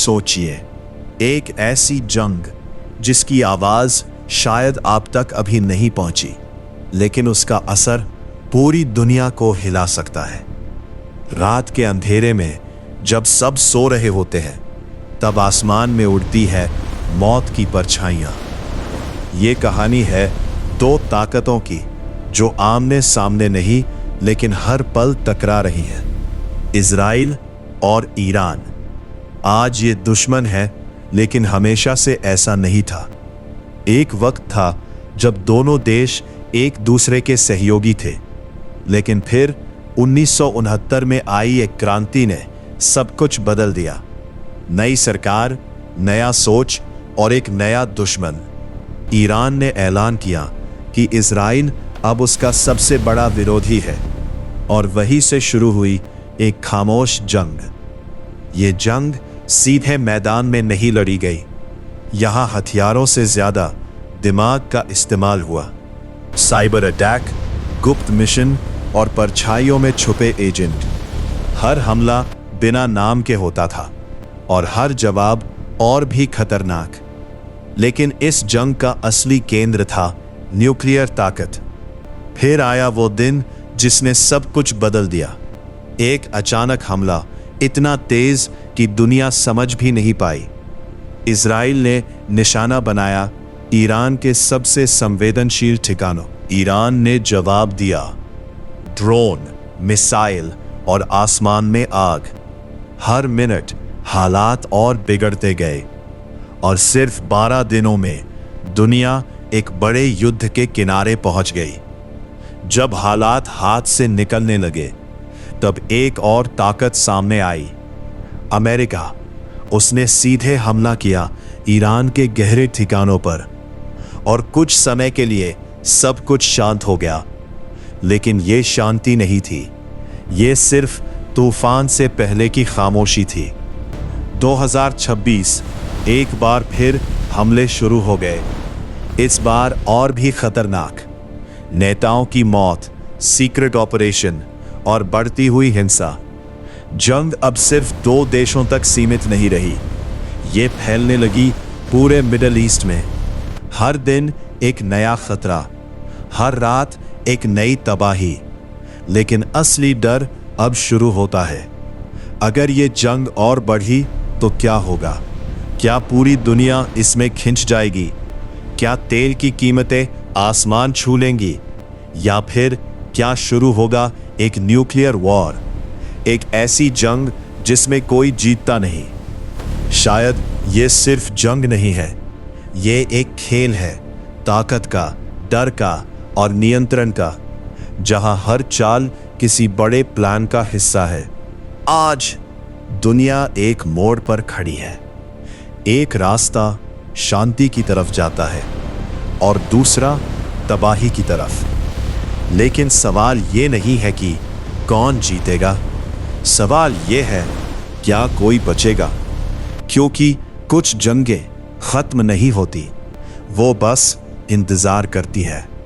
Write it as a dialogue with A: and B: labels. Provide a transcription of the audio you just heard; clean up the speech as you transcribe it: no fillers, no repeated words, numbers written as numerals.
A: सोचिए, एक ऐसी जंग जिसकी आवाज शायद आप तक अभी नहीं पहुंची, लेकिन उसका असर पूरी दुनिया को हिला सकता है। रात के अंधेरे में जब सब सो रहे होते हैं, तब आसमान में उड़ती है मौत की परछाइयां। ये कहानी है दो ताकतों की जो आमने सामने नहीं लेकिन हर पल टकरा रही हैं, इजराइल और ईरान। आज ये दुश्मन है, लेकिन हमेशा से ऐसा नहीं था। एक वक्त था जब दोनों देश एक दूसरे के सहयोगी थे, लेकिन फिर 1969 में आई एक क्रांति ने सब कुछ बदल दिया। नई सरकार, नया सोच और एक नया दुश्मन। ईरान ने ऐलान किया कि इजराइल अब उसका सबसे बड़ा विरोधी है, और वहीं से शुरू हुई एक खामोश जंग। ये जंग सीधे मैदान में नहीं लड़ी गई। यहां हथियारों से ज्यादा दिमाग का इस्तेमाल हुआ। साइबर अटैक, गुप्त मिशन और परछाइयों में छुपे एजेंट। हर हमला बिना नाम के होता था और हर जवाब और भी खतरनाक। लेकिन इस जंग का असली केंद्र था न्यूक्लियर ताकत। फिर आया वो दिन जिसने सब कुछ बदल दिया। एक अचानक हमला, इतना तेज कि दुनिया समझ भी नहीं पाई। इजराइल ने निशाना बनाया ईरान के सबसे संवेदनशील ठिकानों। ईरान ने जवाब दिया, ड्रोन, मिसाइल और आसमान में आग। हर मिनट हालात और बिगड़ते गए, और सिर्फ 12 दिनों में दुनिया एक बड़े युद्ध के किनारे पहुंच गई। जब हालात हाथ से निकलने लगे, तब एक और ताकत सामने आई, अमेरिका। उसने सीधे हमला किया ईरान के गहरे ठिकानों पर, और कुछ समय के लिए सब कुछ शांत हो गया। लेकिन यह शांति नहीं थी, यह सिर्फ तूफान से पहले की खामोशी थी। 2026 एक बार फिर हमले शुरू हो गए, इस बार और भी खतरनाक। नेताओं की मौत, सीक्रेट ऑपरेशन और बढ़ती हुई हिंसा। जंग अब सिर्फ 2 देशों तक सीमित नहीं रही, ये फैलने लगी पूरे मिडिल ईस्ट में। हर दिन एक नया खतरा, हर रात एक नई तबाही। लेकिन असली डर अब शुरू होता है। अगर ये जंग और बढ़ी तो क्या होगा? क्या पूरी दुनिया इसमें खिंच जाएगी? क्या तेल की कीमतें आसमान छू लेंगी? या फिर क्या शुरू होगा एक न्यूक्लियर वॉर, एक ऐसी जंग जिसमें कोई जीतता नहीं? शायद ये सिर्फ जंग नहीं है, ये एक खेल है, ताकत का, डर का और नियंत्रण का, जहां हर चाल किसी बड़े प्लान का हिस्सा है। आज दुनिया एक मोड़ पर खड़ी है। एक रास्ता शांति की तरफ जाता है और दूसरा तबाही की तरफ। लेकिन सवाल ये नहीं है कि कौन जीतेगा, सवाल ये है क्या कोई बचेगा? क्योंकि कुछ जंगें खत्म नहीं होती, वो बस इंतजार करती है।